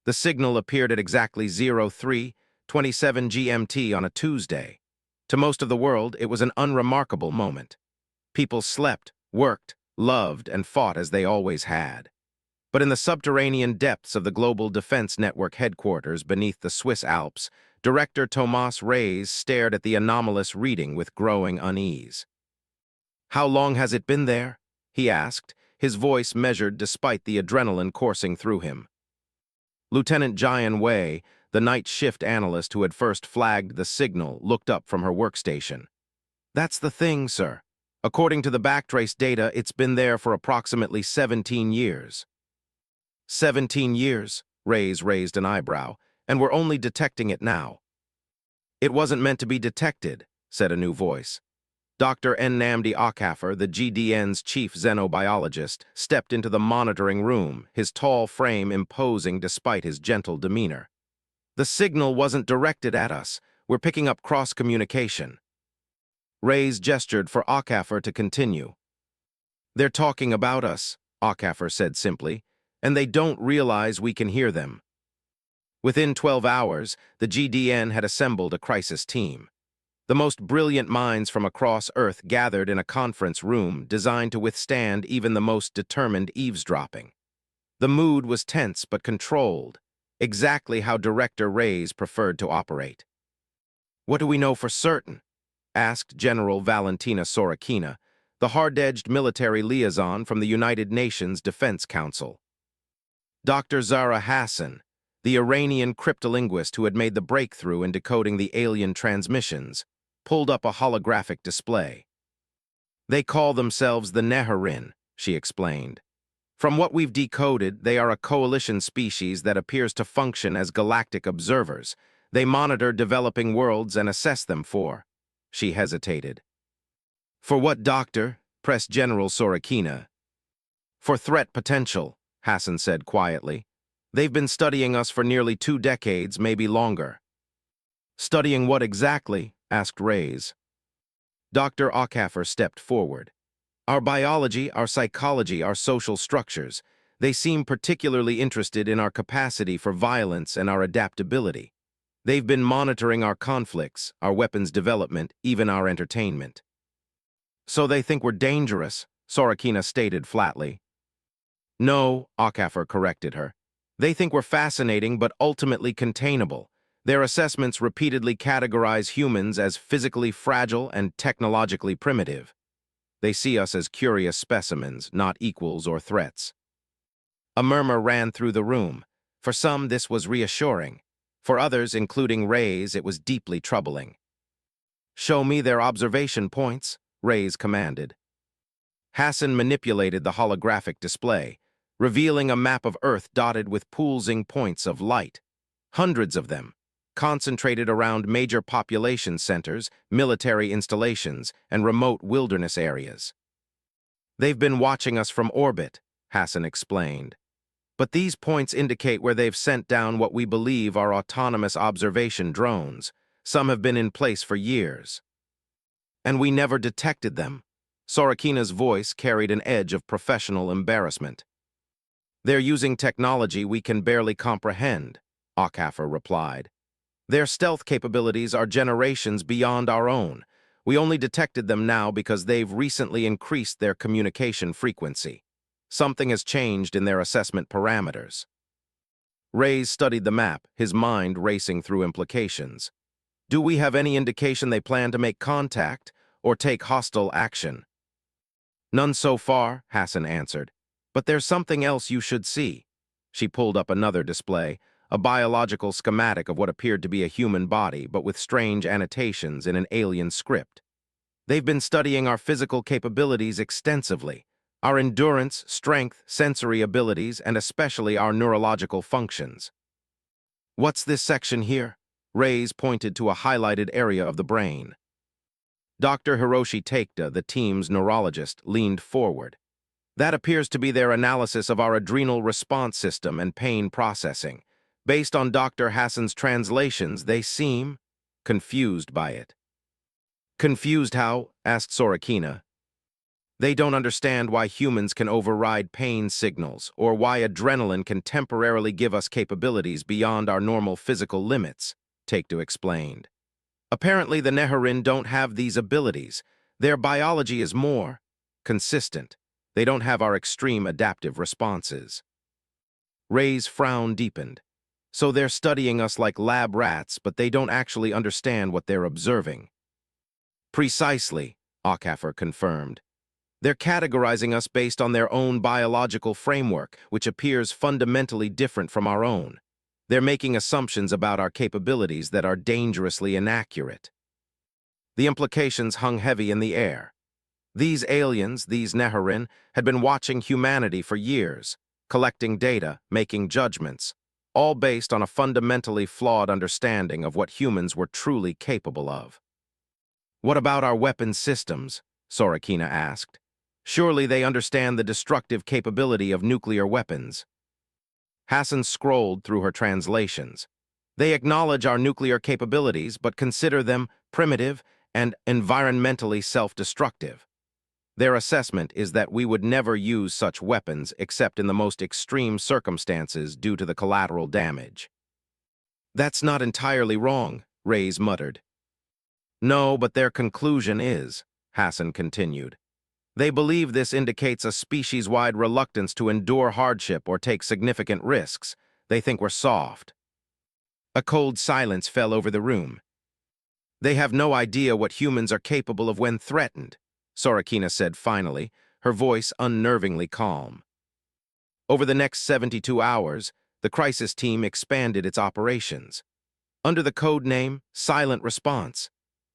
The signal appeared at exactly 03:27 GMT on a Tuesday. To most of the world, it was an unremarkable moment. People slept, worked, loved, and fought as they always had. But in the subterranean depths of the Global Defense Network headquarters beneath the Swiss Alps, Director Thomas Reyes stared at the anomalous reading with growing unease. "How long has it been there?" he asked, his voice measured despite the adrenaline coursing through him. Lieutenant Jian Wei, the night shift analyst who had first flagged the signal, looked up from her workstation. "That's the thing, sir. According to the backtrace data, it's been there for approximately 17 years. 17 years, Reyes raised an eyebrow, and we're only detecting it now. "It wasn't meant to be detected," said a new voice. Dr. Nnamdi Okafor, the GDN's chief xenobiologist, stepped into the monitoring room, his tall frame imposing despite his gentle demeanor. "The signal wasn't directed at us. We're picking up cross-communication." Reyes gestured for Okafor to continue. "They're talking about us," Okafor said simply, "and they don't realize we can hear them." Within 12 hours, the GDN had assembled a crisis team. The most brilliant minds from across Earth gathered in a conference room designed to withstand even the most determined eavesdropping. The mood was tense but controlled, exactly how Director Reyes preferred to operate. "What do we know for certain?" asked General Valentina Sorokina, the hard-edged military liaison from the United Nations Defense Council. Dr. Zahra Hassan, the Iranian cryptolinguist who had made the breakthrough in decoding the alien transmissions, pulled up a holographic display. "They call themselves the Neharin," she explained. "From what we've decoded, they are a coalition species that appears to function as galactic observers. They monitor developing worlds and assess them for—" She hesitated. "For what, Doctor?" pressed General Sorokina. "For threat potential," Hassan said quietly. "They've been studying us for nearly 2 decades, maybe longer." "Studying what exactly?" asked Reyes. Dr. Okafor stepped forward. "Our biology, our psychology, our social structures. They seem particularly interested in our capacity for violence and our adaptability. They've been monitoring our conflicts, our weapons development, even our entertainment." "So they think we're dangerous," Sorokina stated flatly. "No," Okafor corrected her. "They think we're fascinating but ultimately containable. Their assessments repeatedly categorize humans as physically fragile and technologically primitive. They see us as curious specimens, not equals or threats." A murmur ran through the room. For some, this was reassuring. For others, including Reyes, it was deeply troubling. "Show me their observation points," Reyes commanded. Hassan manipulated the holographic display, revealing a map of Earth dotted with pulsing points of light. Hundreds of them, concentrated around major population centers, military installations, and remote wilderness areas. "They've been watching us from orbit," Hassan explained. "But these points indicate where they've sent down what we believe are autonomous observation drones. Some have been in place for years. And we never detected them." Sorokina's voice carried an edge of professional embarrassment. "They're using technology we can barely comprehend," Okafor replied. "Their stealth capabilities are generations beyond our own. We only detected them now because they've recently increased their communication frequency. Something has changed in their assessment parameters." Reyes studied the map, his mind racing through implications. "Do we have any indication they plan to make contact or take hostile action?" "None so far," Hassan answered. "But there's something else you should see." She pulled up another display, a biological schematic of what appeared to be a human body, but with strange annotations in an alien script. "They've been studying our physical capabilities extensively, our endurance, strength, sensory abilities, and especially our neurological functions." "What's this section here?" Reyes pointed to a highlighted area of the brain. Dr. Hiroshi Takeda, the team's neurologist, leaned forward. "That appears to be their analysis of our adrenal response system and pain processing. Based on Dr. Hassan's translations, they seem confused by it." "Confused how?" asked Sorokina. They don't understand why humans can override pain signals or why adrenaline can temporarily give us capabilities beyond our normal physical limits, Take-Two explained. Apparently, the Neharin don't have these abilities. Their biology is more consistent. They don't have our extreme adaptive responses. Ray's frown deepened. So they're studying us like lab rats, but they don't actually understand what they're observing. Precisely, Ockhaffer confirmed. They're categorizing us based on their own biological framework, which appears fundamentally different from our own. They're making assumptions about our capabilities that are dangerously inaccurate. The implications hung heavy in the air. These aliens, these Neharin, had been watching humanity for years, collecting data, making judgments, all based on a fundamentally flawed understanding of what humans were truly capable of. What about our weapons systems? Sorakina asked. Surely they understand the destructive capability of nuclear weapons. Hassan scrolled through her translations. They acknowledge our nuclear capabilities, but consider them primitive and environmentally self-destructive. Their assessment is that we would never use such weapons except in the most extreme circumstances due to the collateral damage. That's not entirely wrong, Reyes muttered. No, but their conclusion is, Hassan continued. They believe this indicates a species-wide reluctance to endure hardship or take significant risks. They think we're soft. A cold silence fell over the room. They have no idea what humans are capable of when threatened, Sorakina said finally, her voice unnervingly calm. Over the next 72 hours, the crisis team expanded its operations. Under the code name Silent Response,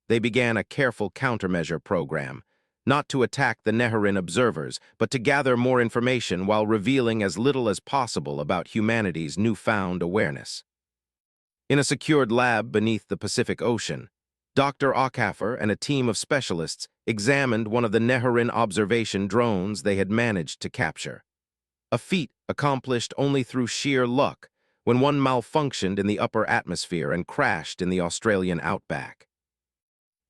they began a careful countermeasure program, not to attack the Neharin observers, but to gather more information while revealing as little as possible about humanity's newfound awareness. In a secured lab beneath the Pacific Ocean, Dr. Ockhaffer and a team of specialists examined one of the Neharin observation drones they had managed to capture. A feat accomplished only through sheer luck when one malfunctioned in the upper atmosphere and crashed in the Australian outback.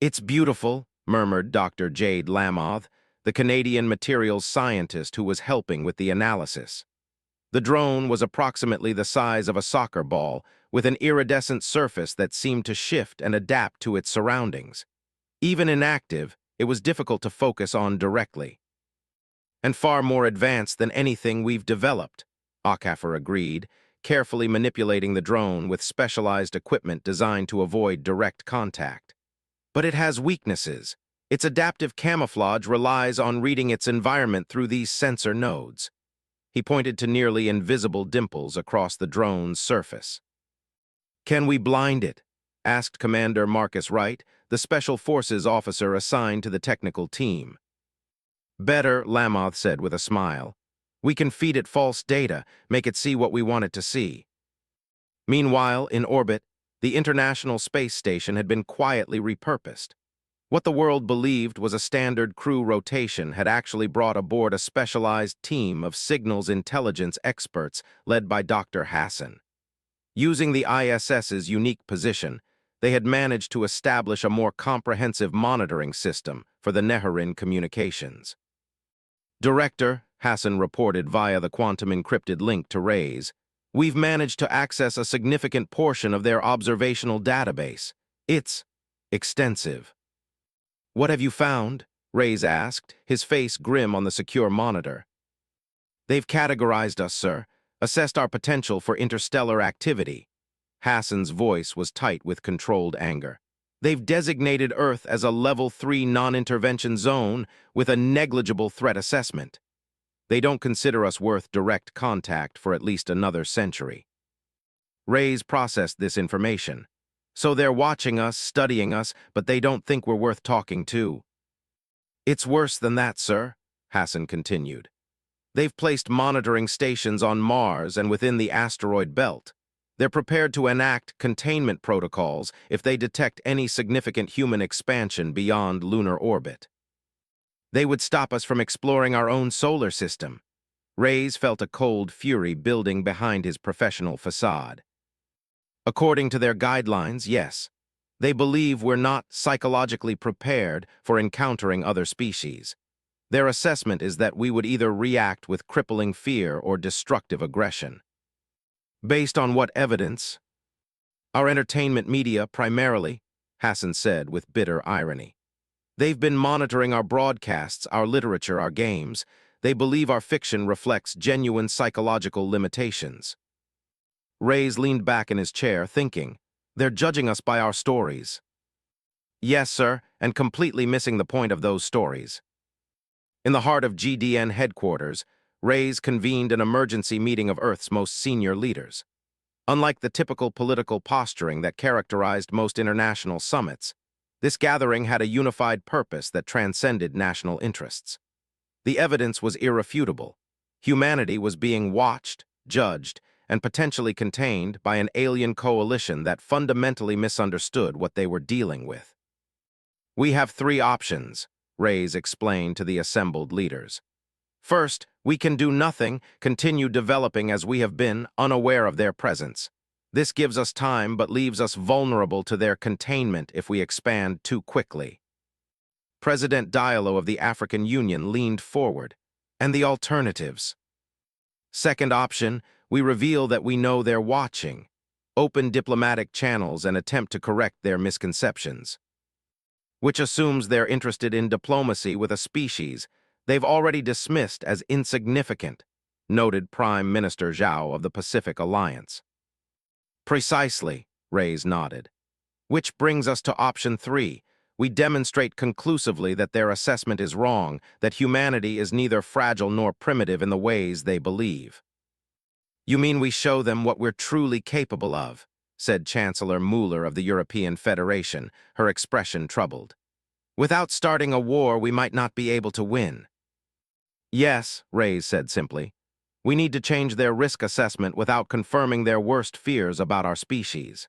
"It's beautiful," murmured Dr. Jade Lamoth, the Canadian materials scientist who was helping with the analysis. The drone was approximately the size of a soccer ball, with an iridescent surface that seemed to shift and adapt to its surroundings. Even inactive, it was difficult to focus on directly. "And far more advanced than anything we've developed," Ockhaffer agreed, carefully manipulating the drone with specialized equipment designed to avoid direct contact. "But it has weaknesses. Its adaptive camouflage relies on reading its environment through these sensor nodes." He pointed to nearly invisible dimples across the drone's surface. "Can we blind it?" asked Commander Marcus Wright, the Special Forces officer assigned to the technical team. "Better," Lamoth said with a smile. "We can feed it false data, make it see what we want it to see." Meanwhile, in orbit, the International Space Station had been quietly repurposed. What the world believed was a standard crew rotation had actually brought aboard a specialized team of signals intelligence experts led by Dr. Hassan. Using the ISS's unique position, they had managed to establish a more comprehensive monitoring system for the Neharin communications. "Director," Hassan reported via the quantum-encrypted link to Reyes, "we've managed to access a significant portion of their observational database. It's extensive." "What have you found?" Reyes asked, his face grim on the secure monitor. "They've categorized us, sir, assessed our potential for interstellar activity." Hassan's voice was tight with controlled anger. "They've designated Earth as a Level 3 non-intervention zone with a negligible threat assessment. They don't consider us worth direct contact for at least another century." Reyes processed this information. "So they're watching us, studying us, but they don't think we're worth talking to." "It's worse than that, sir," Hassan continued. "They've placed monitoring stations on Mars and within the asteroid belt. They're prepared to enact containment protocols if they detect any significant human expansion beyond lunar orbit. They would stop us from exploring our own solar system." Reyes felt a cold fury building behind his professional facade. "According to their guidelines, yes. They believe we're not psychologically prepared for encountering other species. Their assessment is that we would either react with crippling fear or destructive aggression. Based on what evidence? Our entertainment media primarily, Hassan said with bitter irony. They've been monitoring our broadcasts, our literature, our games. They believe our fiction reflects genuine psychological limitations. Reyes leaned back in his chair, thinking, they're judging us by our stories. Yes, sir, and completely missing the point of those stories. In the heart of GDN headquarters, Reyes convened an emergency meeting of Earth's most senior leaders. Unlike the typical political posturing that characterized most international summits, this gathering had a unified purpose that transcended national interests. The evidence was irrefutable. Humanity was being watched, judged, and potentially contained by an alien coalition that fundamentally misunderstood what they were dealing with. We have three options, Reyes explained to the assembled leaders. First, we can do nothing, continue developing as we have been, unaware of their presence. This gives us time but leaves us vulnerable to their containment if we expand too quickly. President Diallo of the African Union leaned forward. And the alternatives? Second option, we reveal that we know they're watching, open diplomatic channels and attempt to correct their misconceptions. Which assumes they're interested in diplomacy with a species they've already dismissed as insignificant, noted Prime Minister Zhao of the Pacific Alliance. Precisely, Reyes nodded. Which brings us to option 3. We demonstrate conclusively that their assessment is wrong, that humanity is neither fragile nor primitive in the ways they believe. You mean we show them what we're truly capable of, said Chancellor Mueller of the European Federation, her expression troubled. Without starting a war, we might not be able to win. Yes, Reyes said simply. We need to change their risk assessment without confirming their worst fears about our species.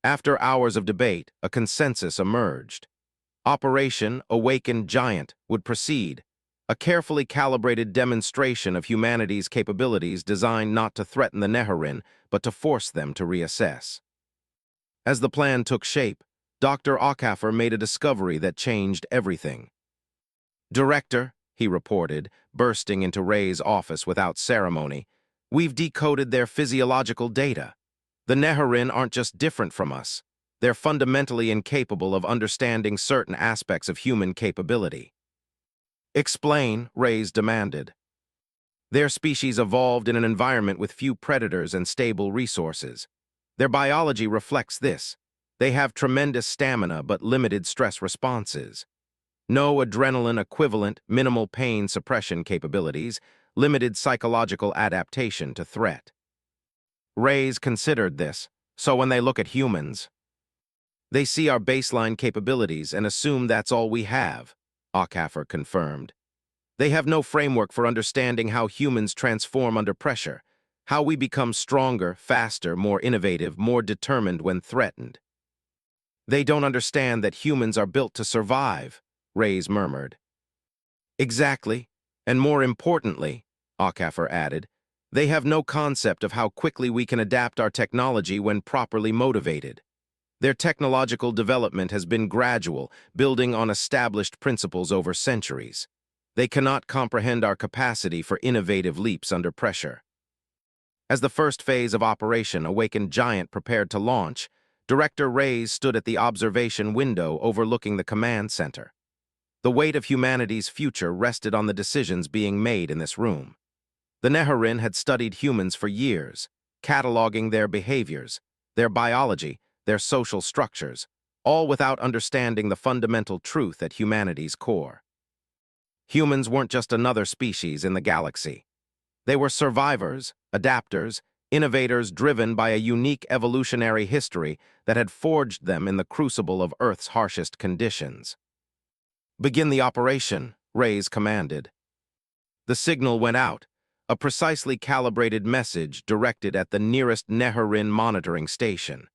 After hours of debate, a consensus emerged. Operation Awakened Giant would proceed, a carefully calibrated demonstration of humanity's capabilities designed not to threaten the Neharin, but to force them to reassess. As the plan took shape, Dr. Ockafer made a discovery that changed everything. Director, he reported, bursting into Rey's office without ceremony, we've decoded their physiological data. The Neharin aren't just different from us. They're fundamentally incapable of understanding certain aspects of human capability. Explain, Reyes demanded. Their species evolved in an environment with few predators and stable resources. Their biology reflects this. They have tremendous stamina but limited stress responses. No adrenaline-equivalent, minimal pain suppression capabilities, limited psychological adaptation to threat. Reyes considered this, so when they look at humans, they see our baseline capabilities and assume that's all we have, Ockafer confirmed. They have no framework for understanding how humans transform under pressure, how we become stronger, faster, more innovative, more determined when threatened. They don't understand that humans are built to survive, Reyes murmured. Exactly, and more importantly, Ockafer added, they have no concept of how quickly we can adapt our technology when properly motivated. Their technological development has been gradual, building on established principles over centuries. They cannot comprehend our capacity for innovative leaps under pressure. As the first phase of Operation Awakened Giant prepared to launch, Director Reyes stood at the observation window overlooking the command center. The weight of humanity's future rested on the decisions being made in this room. The Neharin had studied humans for years, cataloging their behaviors, their biology, their social structures, all without understanding the fundamental truth at humanity's core. Humans weren't just another species in the galaxy. They were survivors, adapters, innovators driven by a unique evolutionary history that had forged them in the crucible of Earth's harshest conditions. Begin the operation, Reyes commanded. The signal went out, a precisely calibrated message directed at the nearest Neharin monitoring station.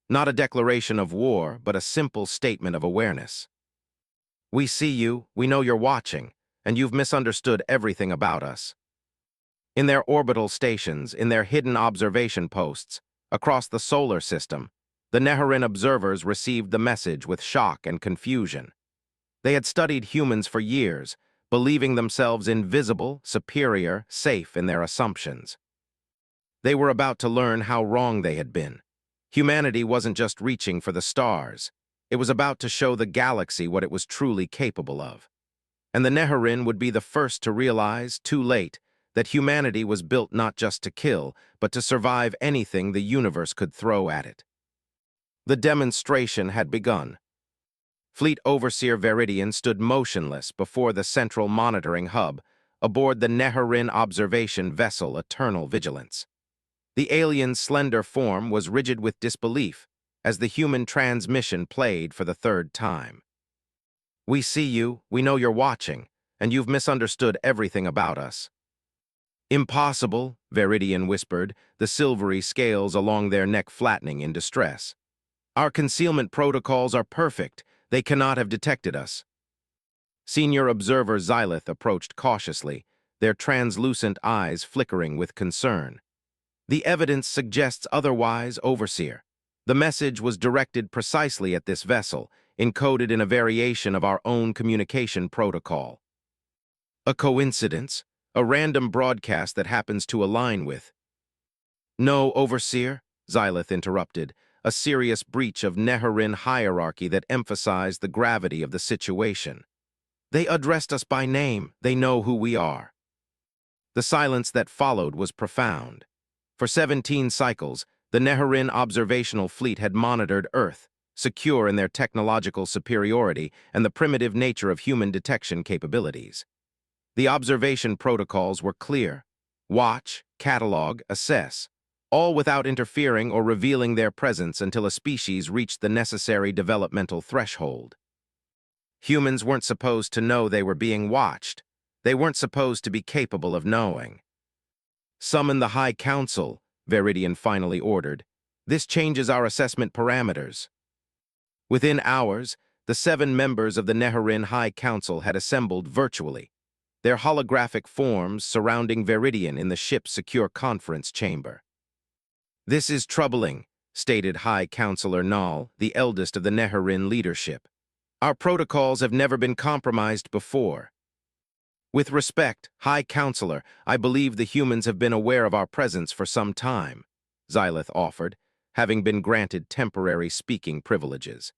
Not a declaration of war, but a simple statement of awareness. We see you, we know you're watching, and you've misunderstood everything about us. In their orbital stations, in their hidden observation posts, across the solar system, the Neharin observers received the message with shock and confusion. They had studied humans for years, believing themselves invisible, superior, safe in their assumptions. They were about to learn how wrong they had been. Humanity wasn't just reaching for the stars. It was about to show the galaxy what it was truly capable of. And the Neharin would be the first to realize, too late, that humanity was built not just to kill, but to survive anything the universe could throw at it. The demonstration had begun. Fleet Overseer Veridian stood motionless before the central monitoring hub, aboard the Neharin observation vessel Eternal Vigilance. The alien's slender form was rigid with disbelief as the human transmission played for the third time. "We see you, we know you're watching, and you've misunderstood everything about us." "Impossible," Veridian whispered, the silvery scales along their neck flattening in distress. "Our concealment protocols are perfect. They cannot have detected us." Senior Observer Xylith approached cautiously, their translucent eyes flickering with concern. "The evidence suggests otherwise, Overseer. The message was directed precisely at this vessel, encoded in a variation of our own communication protocol." "A coincidence? A random broadcast that happens to align with—" "No, Overseer," Xylith interrupted, a serious breach of Neharin hierarchy that emphasized the gravity of the situation. "They addressed us by name. They know who we are." The silence that followed was profound. For 17 cycles, the Neharin observational fleet had monitored Earth, secure in their technological superiority and the primitive nature of human detection capabilities. The observation protocols were clear: watch, catalog, assess, all without interfering or revealing their presence until a species reached the necessary developmental threshold. Humans weren't supposed to know they were being watched. They weren't supposed to be capable of knowing. "Summon the High Council," Veridian finally ordered. "This changes our assessment parameters." Within hours, the 7 members of the Neharin High Council had assembled virtually, their holographic forms surrounding Veridian in the ship's secure conference chamber. "This is troubling," stated High Counselor Nal, the eldest of the Neharin leadership. "Our protocols have never been compromised before." "With respect, High Counselor, I believe the humans have been aware of our presence for some time," Xylith offered, having been granted temporary speaking privileges.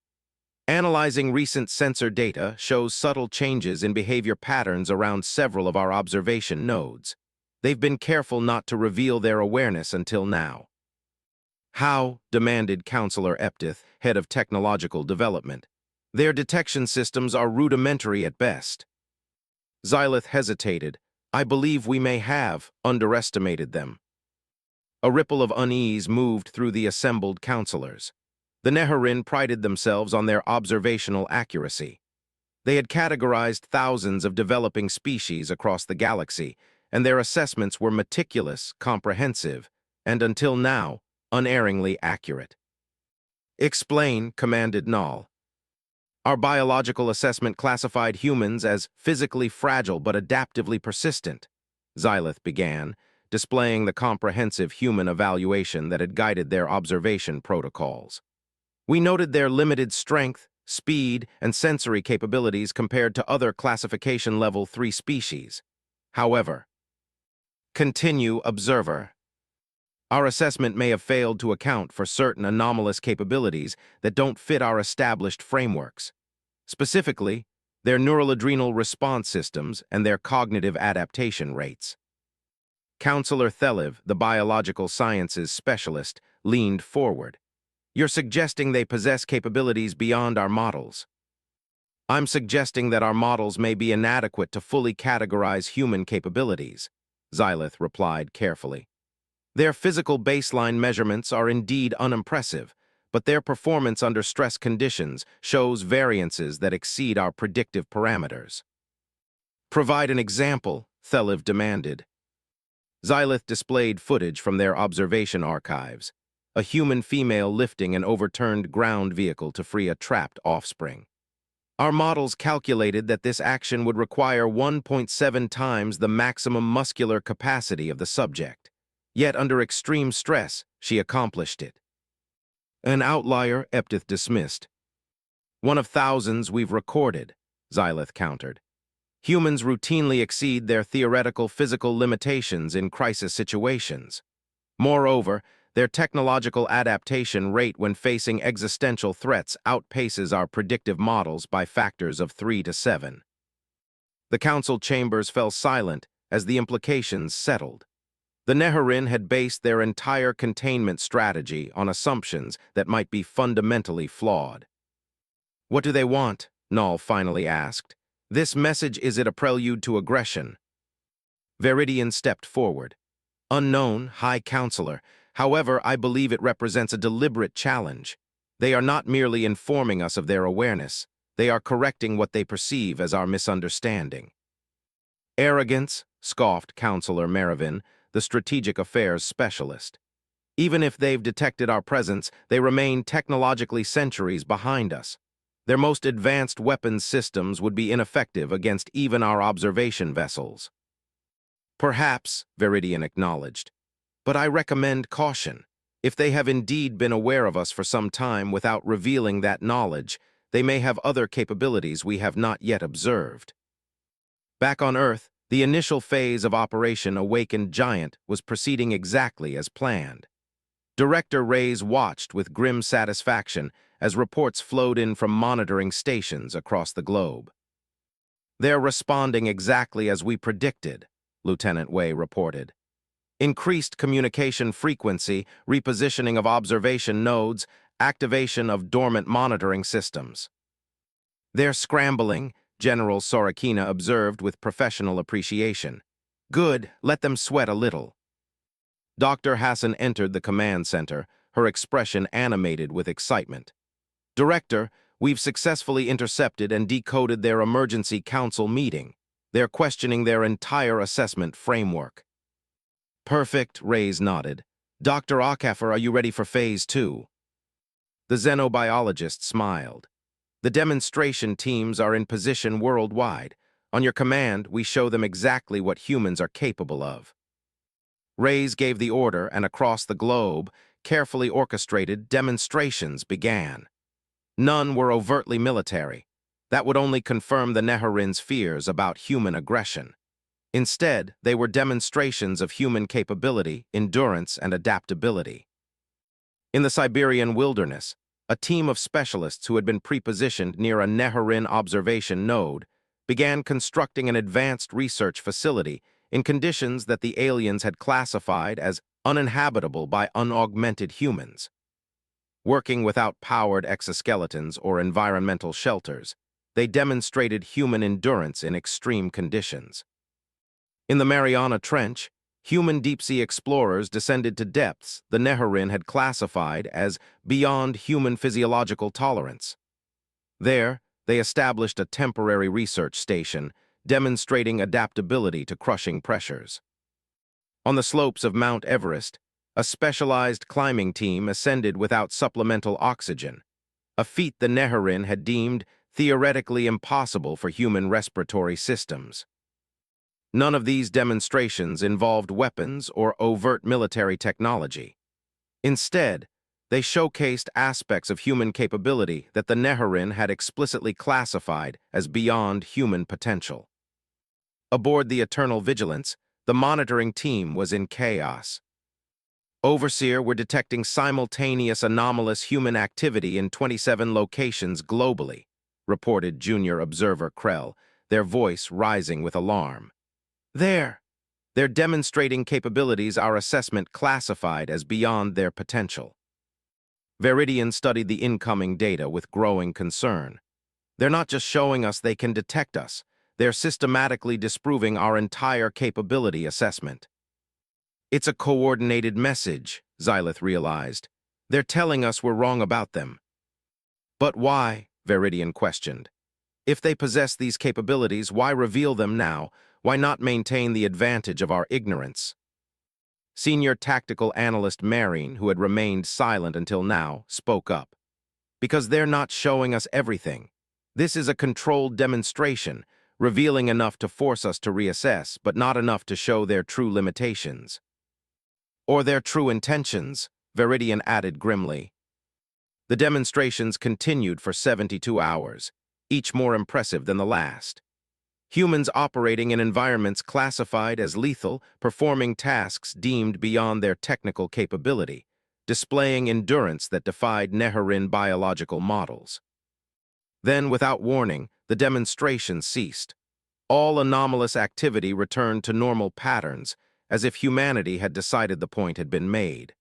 "Analyzing recent sensor data shows subtle changes in behavior patterns around several of our observation nodes. They've been careful not to reveal their awareness until now." "How?" demanded Counselor Eptith, head of technological development. "Their detection systems are rudimentary at best." Xylith hesitated. "I believe we may have underestimated them." A ripple of unease moved through the assembled counselors. The Neharin prided themselves on their observational accuracy. They had categorized thousands of developing species across the galaxy, and their assessments were meticulous, comprehensive, and until now, unerringly accurate. "Explain," commanded Nal. "Our biological assessment classified humans as physically fragile but adaptively persistent," Xylith began, displaying the comprehensive human evaluation that had guided their observation protocols. "We noted their limited strength, speed, and sensory capabilities compared to other classification level 3 species. However," "Continue, Observer. "Our assessment may have failed to account for certain anomalous capabilities that don't fit our established frameworks. Specifically, their neuroadrenal response systems and their cognitive adaptation rates." Counselor Theliv, the biological sciences specialist, leaned forward. "You're suggesting they possess capabilities beyond our models." "I'm suggesting that our models may be inadequate to fully categorize human capabilities," Xylith replied carefully. "Their physical baseline measurements are indeed unimpressive, but their performance under stress conditions shows variances that exceed our predictive parameters." "Provide an example," Theliv demanded. Xylith displayed footage from their observation archives, a human female lifting an overturned ground vehicle to free a trapped offspring. "Our models calculated that this action would require 1.7 times the maximum muscular capacity of the subject. Yet under extreme stress, she accomplished it." "An outlier," Eptith dismissed. "One of thousands we've recorded," Xylith countered. Humans routinely exceed their theoretical physical limitations in crisis situations. Moreover, their technological adaptation rate when facing existential threats outpaces our predictive models by factors of 3 to 7. The council chambers fell silent as the implications settled. The Nehurin had based their entire containment strategy on assumptions that might be fundamentally flawed. "What do they want?" Null finally asked. "This message, is it a prelude to aggression?" Viridian stepped forward. "Unknown, High Counselor. However, I believe it represents a deliberate challenge. They are not merely informing us of their awareness. They are correcting what they perceive as our misunderstanding." "Arrogance," scoffed Counselor Meravin, the strategic affairs specialist. "Even if they've detected our presence, they remain technologically centuries behind us. Their most advanced weapons systems would be ineffective against even our observation vessels." "Perhaps," Viridian acknowledged, "but I recommend caution. If they have indeed been aware of us for some time without revealing that knowledge, they may have other capabilities we have not yet observed." Back on Earth, the initial phase of Operation Awakened Giant was proceeding exactly as planned. Director Reyes watched with grim satisfaction as reports flowed in from monitoring stations across the globe. "They're responding exactly as we predicted," Lieutenant Wei reported. "Increased communication frequency, repositioning of observation nodes, activation of dormant monitoring systems." "They're scrambling," General Sorokina observed with professional appreciation. "Good, let them sweat a little." Dr. Hassan entered the command center, her expression animated with excitement. "Director, we've successfully intercepted and decoded their emergency council meeting. They're questioning their entire assessment framework." "Perfect," Reyes nodded. "Dr. Akafer, are you ready for Phase 2? The xenobiologist smiled. "The demonstration teams are in position worldwide. On your command, we show them exactly what humans are capable of." Reyes gave the order, and across the globe, carefully orchestrated demonstrations began. None were overtly military. That would only confirm the Nehurin's fears about human aggression. Instead, they were demonstrations of human capability, endurance, and adaptability. In the Siberian wilderness, a team of specialists who had been prepositioned near a Nehurin observation node began constructing an advanced research facility in conditions that the aliens had classified as uninhabitable by unaugmented humans. Working without powered exoskeletons or environmental shelters, they demonstrated human endurance in extreme conditions. In the Mariana Trench, human deep-sea explorers descended to depths the Nehurin had classified as beyond human physiological tolerance. There, they established a temporary research station, demonstrating adaptability to crushing pressures. On the slopes of Mount Everest, a specialized climbing team ascended without supplemental oxygen, a feat the Nehurin had deemed theoretically impossible for human respiratory systems. None of these demonstrations involved weapons or overt military technology. Instead, they showcased aspects of human capability that the Nehurin had explicitly classified as beyond human potential. Aboard the Eternal Vigilance, the monitoring team was in chaos. Overseer were detecting simultaneous anomalous human activity in 27 locations globally, reported Junior Observer Krell, their voice rising with alarm. They're demonstrating capabilities our assessment classified as beyond their potential." Viridian studied the incoming data with growing concern. "They're not just showing us they can detect us, they're systematically disproving our entire capability assessment." "It's a coordinated message," Xylith realized. "They're telling us we're wrong about them." "But why?" Viridian questioned. "If they possess these capabilities, why reveal them now? Why not maintain the advantage of our ignorance?" Senior Tactical Analyst Marine, who had remained silent until now, spoke up. "Because they're not showing us everything. This is a controlled demonstration, revealing enough to force us to reassess, but not enough to show their true limitations." "Or their true intentions," Viridian added grimly. The demonstrations continued for 72 hours, each more impressive than the last. Humans operating in environments classified as lethal, performing tasks deemed beyond their technical capability, displaying endurance that defied Neharin biological models. Then, without warning, the demonstration ceased. All anomalous activity returned to normal patterns, as if humanity had decided the point had been made.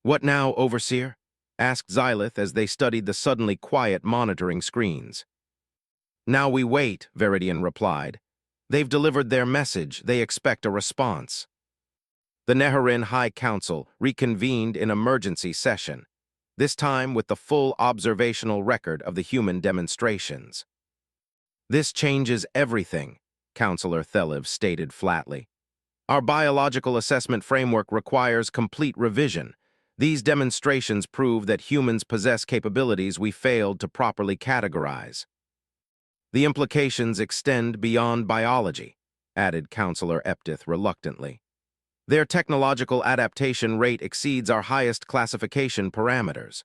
"What now, Overseer?" asked Xylith as they studied the suddenly quiet monitoring screens. "Now we wait," Veridian replied. "They've delivered their message. They expect a response." The Neharin High Council reconvened in emergency session, this time with the full observational record of the human demonstrations. "This changes everything," Counselor Theliv stated flatly. "Our biological assessment framework requires complete revision. These demonstrations prove that humans possess capabilities we failed to properly categorize." "The implications extend beyond biology," added Counselor Eptith reluctantly. "Their technological adaptation rate exceeds our highest classification parameters.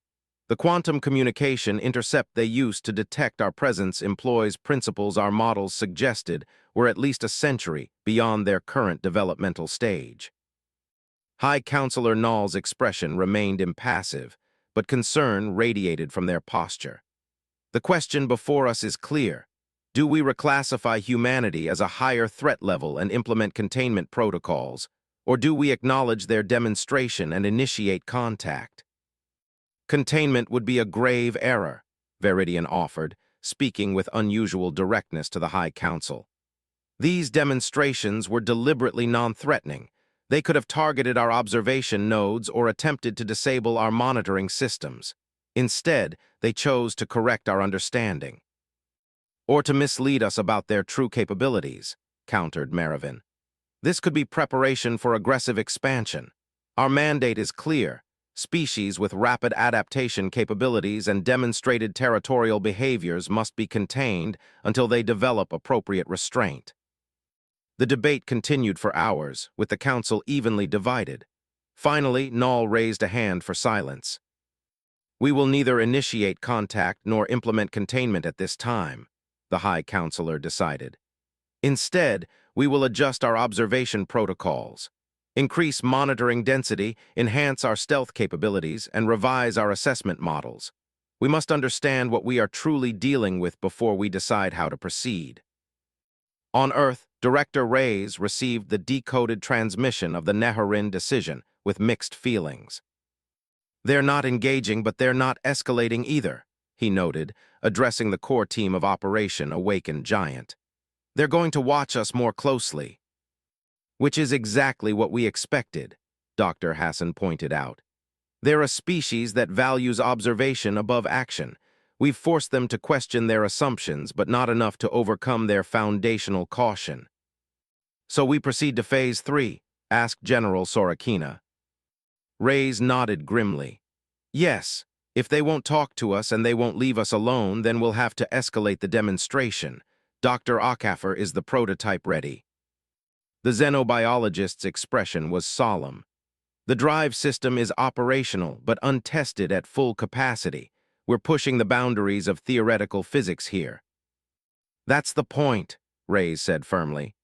The quantum communication intercept they use to detect our presence employs principles our models suggested were at least a century beyond their current developmental stage." High Counselor Null's expression remained impassive, but concern radiated from their posture. "The question before us is clear. Do we reclassify humanity as a higher threat level and implement containment protocols, or do we acknowledge their demonstration and initiate contact?" "Containment would be a grave error," Veridian offered, speaking with unusual directness to the High Council. "These demonstrations were deliberately non-threatening. They could have targeted our observation nodes or attempted to disable our monitoring systems. Instead, they chose to correct our understanding. Or to mislead us about their true capabilities," countered Maravin. "This could be preparation for aggressive expansion. Our mandate is clear. Species with rapid adaptation capabilities and demonstrated territorial behaviors must be contained until they develop appropriate restraint." The debate continued for hours, with the council evenly divided. Finally, Null raised a hand for silence. "We will neither initiate contact nor implement containment at this time," the High Counselor decided. "Instead, we will adjust our observation protocols, increase monitoring density, enhance our stealth capabilities, and revise our assessment models. We must understand what we are truly dealing with before we decide how to proceed." On Earth, Director Reyes received the decoded transmission of the Neharin decision with mixed feelings. "They're not engaging, but they're not escalating either," he noted, addressing the core team of Operation Awakened Giant. "They're going to watch us more closely." "Which is exactly what we expected," Dr. Hassan pointed out. "They're a species that values observation above action. We've forced them to question their assumptions, but not enough to overcome their foundational caution." "So we proceed to Phase 3, asked General Sorakina. Reyes nodded grimly. "Yes, if they won't talk to us and they won't leave us alone, then we'll have to escalate the demonstration. Dr. Akaffer, is the prototype ready?" The xenobiologist's expression was solemn. "The drive system is operational, but untested at full capacity. We're pushing the boundaries of theoretical physics here." "That's the point," Reyes said firmly.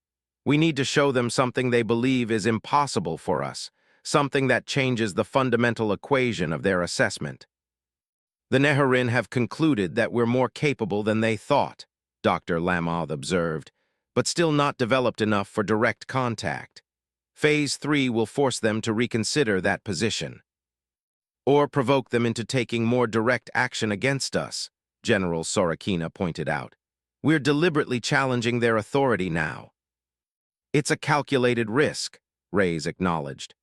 "We need to show them something they believe is impossible for us, something that changes the fundamental equation of their assessment." "The Neharin have concluded that we're more capable than they thought," Dr. Lamoth observed, "but still not developed enough for direct contact. Phase 3 will force them to reconsider that position. Or provoke them into taking more direct action against us," General Sorakina pointed out. "We're deliberately challenging their authority now." "It's a calculated risk," Reyes acknowledged.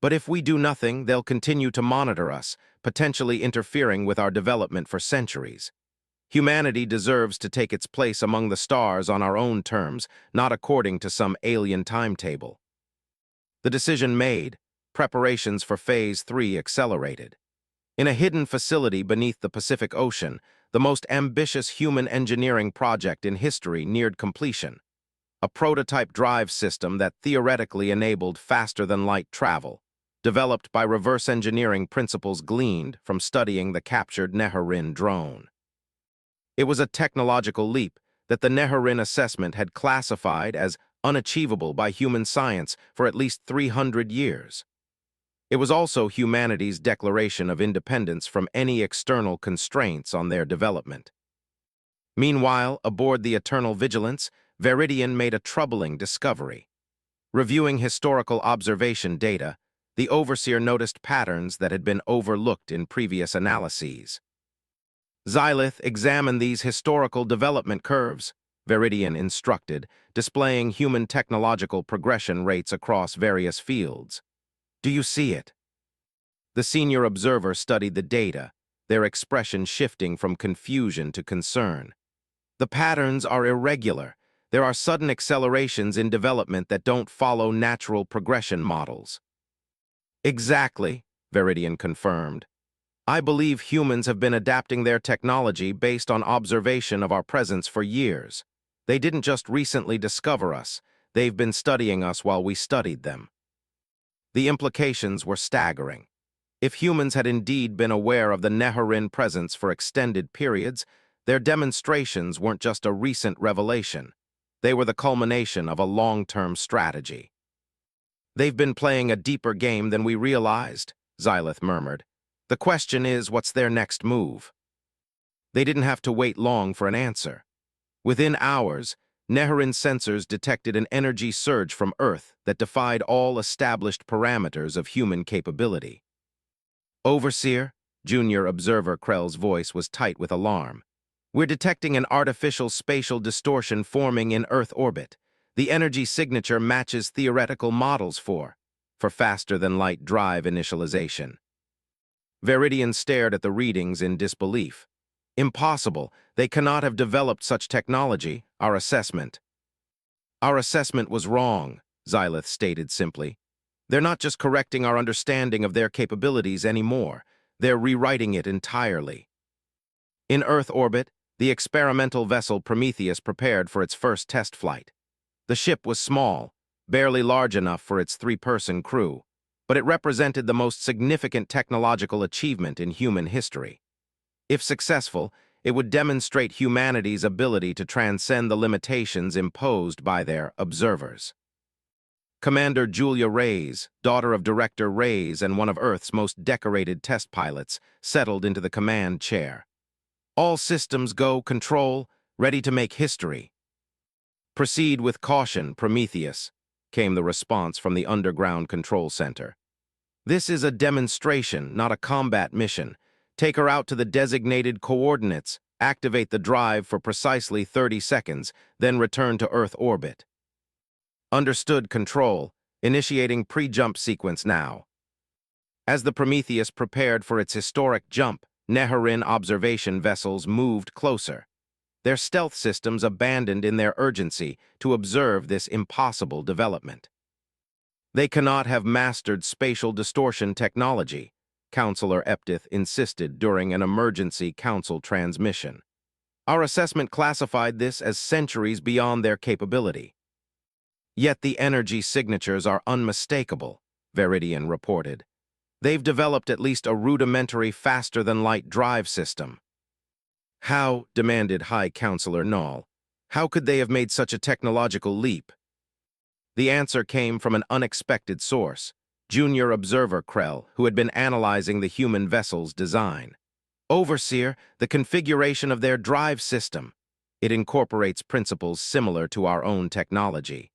"But if we do nothing, they'll continue to monitor us, potentially interfering with our development for centuries. Humanity deserves to take its place among the stars on our own terms, not according to some alien timetable." The decision made, preparations for Phase 3 accelerated. In a hidden facility beneath the Pacific Ocean, the most ambitious human engineering project in history neared completion. A prototype drive system that theoretically enabled faster-than-light travel, developed by reverse engineering principles gleaned from studying the captured Neharin drone. It was a technological leap that the Neharin assessment had classified as unachievable by human science for at least 300 years. It was also humanity's declaration of independence from any external constraints on their development. Meanwhile, aboard the Eternal Vigilance, Veridian made a troubling discovery. Reviewing historical observation data, the overseer noticed patterns that had been overlooked in previous analyses. Xylith examined these historical development curves, Veridian instructed, displaying human technological progression rates across various fields. Do you see it? The senior observer studied the data, their expression shifting from confusion to concern. The patterns are irregular. There are sudden accelerations in development that don't follow natural progression models. Exactly, Veridian confirmed. I believe humans have been adapting their technology based on observation of our presence for years. They didn't just recently discover us, they've been studying us while we studied them. The implications were staggering. If humans had indeed been aware of the Neharin presence for extended periods, their demonstrations weren't just a recent revelation. They were the culmination of a long-term strategy. They've been playing a deeper game than we realized, Xylith murmured. The question is, what's their next move? They didn't have to wait long for an answer. Within hours, Neharin sensors detected an energy surge from Earth that defied all established parameters of human capability. Overseer, Junior Observer Krell's voice was tight with alarm. We're detecting an artificial spatial distortion forming in Earth orbit. The energy signature matches theoretical models for faster-than-light drive initialization. Veridian stared at the readings in disbelief. Impossible. They cannot have developed such technology, our assessment. Our assessment was wrong, Xylith stated simply. They're not just correcting our understanding of their capabilities anymore. They're rewriting it entirely. In Earth orbit, the experimental vessel Prometheus prepared for its first test flight. The ship was small, barely large enough for its three-person crew, but it represented the most significant technological achievement in human history. If successful, it would demonstrate humanity's ability to transcend the limitations imposed by their observers. Commander Julia Reyes, daughter of Director Reyes and one of Earth's most decorated test pilots, settled into the command chair. All systems go, control, ready to make history. Proceed with caution, Prometheus, came the response from the underground control center. This is a demonstration, not a combat mission. Take her out to the designated coordinates, activate the drive for precisely 30 seconds, then return to Earth orbit. Understood, Control. Initiating pre-jump sequence now. As the Prometheus prepared for its historic jump, Neharin observation vessels moved closer. Their stealth systems abandoned in their urgency to observe this impossible development. They cannot have mastered spatial distortion technology, Counselor Eptith insisted during an emergency council transmission. Our assessment classified this as centuries beyond their capability. Yet the energy signatures are unmistakable, Veridian reported. They've developed at least a rudimentary faster-than-light drive system. How, demanded High Counselor Null, how could they have made such a technological leap? The answer came from an unexpected source, Junior Observer Krell, who had been analyzing the human vessel's design. Overseer, the configuration of their drive system. It incorporates principles similar to our own technology.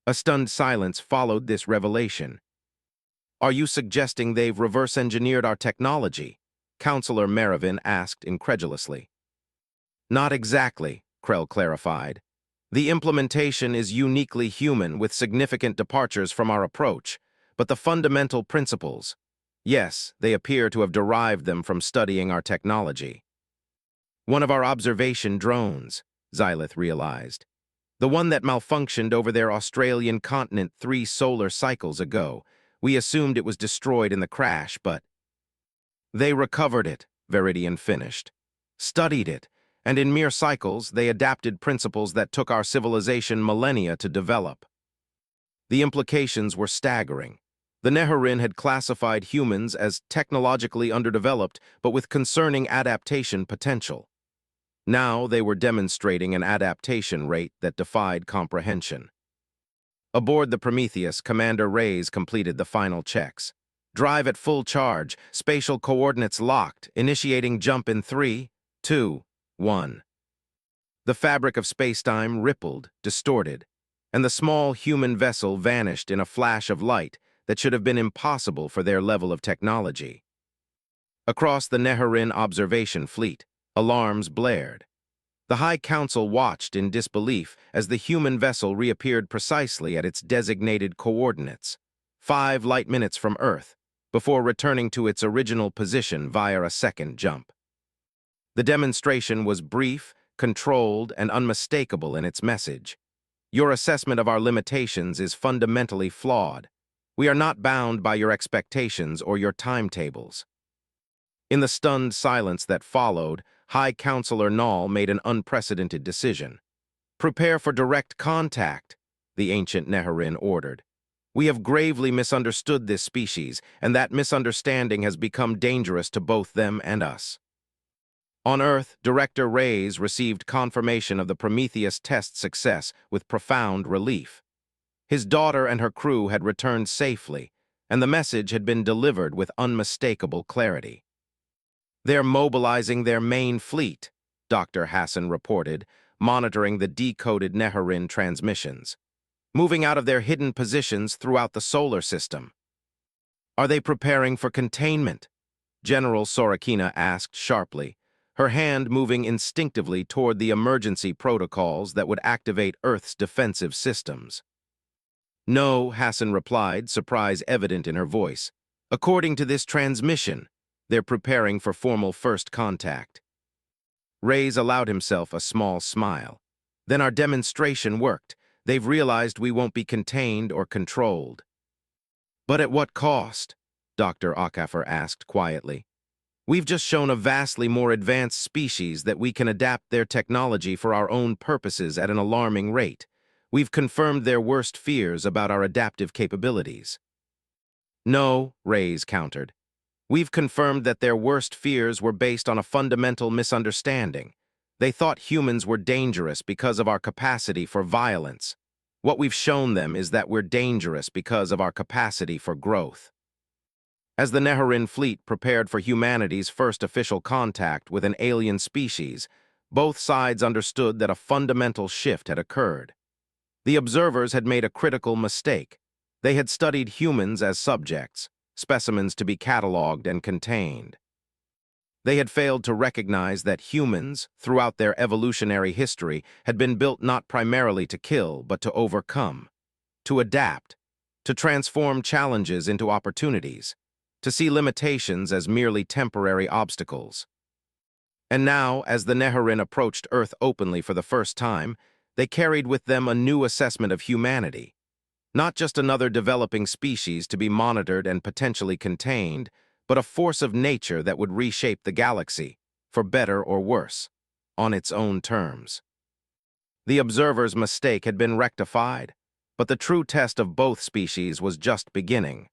A stunned silence followed this revelation. Are you suggesting they've reverse-engineered our technology? Counselor Merivin asked incredulously. Not exactly, Krell clarified. The implementation is uniquely human with significant departures from our approach, but the fundamental principles, yes, they appear to have derived them from studying our technology. One of our observation drones, Xylith realized. The one that malfunctioned over their Australian continent 3 solar cycles ago. We assumed it was destroyed in the crash, but they recovered it, Veridian finished. Studied it, and in mere cycles, they adapted principles that took our civilization millennia to develop. The implications were staggering. The Neharin had classified humans as technologically underdeveloped, but with concerning adaptation potential. Now they were demonstrating an adaptation rate that defied comprehension. Aboard the Prometheus, Commander Reyes completed the final checks. Drive at full charge, spatial coordinates locked, initiating jump in 3, 2, 1. The fabric of spacetime rippled, distorted, and the small human vessel vanished in a flash of light that should have been impossible for their level of technology. Across the Neharin observation fleet, alarms blared. The High Council watched in disbelief as the human vessel reappeared precisely at its designated coordinates, 5 light minutes from Earth, before returning to its original position via a second jump. The demonstration was brief, controlled, and unmistakable in its message. Your assessment of our limitations is fundamentally flawed. We are not bound by your expectations or your timetables. In the stunned silence that followed, High Counselor Nall made an unprecedented decision. "Prepare for direct contact," the ancient Neharin ordered. "We have gravely misunderstood this species, and that misunderstanding has become dangerous to both them and us." On Earth, Director Reyes received confirmation of the Prometheus test success with profound relief. His daughter and her crew had returned safely, and the message had been delivered with unmistakable clarity. "They're mobilizing their main fleet," Dr. Hassan reported, monitoring the decoded Neharin transmissions, "moving out of their hidden positions throughout the solar system." "Are they preparing for containment?" General Sorakina asked sharply, her hand moving instinctively toward the emergency protocols that would activate Earth's defensive systems. "No," Hassan replied, surprise evident in her voice. "According to this transmission, they're preparing for formal first contact." Reyes allowed himself a small smile. "Then our demonstration worked. They've realized we won't be contained or controlled." "But at what cost?" Dr. Akafor asked quietly. "We've just shown a vastly more advanced species that we can adapt their technology for our own purposes at an alarming rate. We've confirmed their worst fears about our adaptive capabilities." "No," Reyes countered. "We've confirmed that their worst fears were based on a fundamental misunderstanding. They thought humans were dangerous because of our capacity for violence. What we've shown them is that we're dangerous because of our capacity for growth." As the Neharin fleet prepared for humanity's first official contact with an alien species, both sides understood that a fundamental shift had occurred. The observers had made a critical mistake. They had studied humans as subjects, specimens to be cataloged and contained. They had failed to recognize that humans, throughout their evolutionary history, had been built not primarily to kill, but to overcome, to adapt, to transform challenges into opportunities, to see limitations as merely temporary obstacles. And now, as the Neharin approached Earth openly for the first time, they carried with them a new assessment of humanity. Not just another developing species to be monitored and potentially contained, but a force of nature that would reshape the galaxy, for better or worse, on its own terms. The observer's mistake had been rectified, but the true test of both species was just beginning.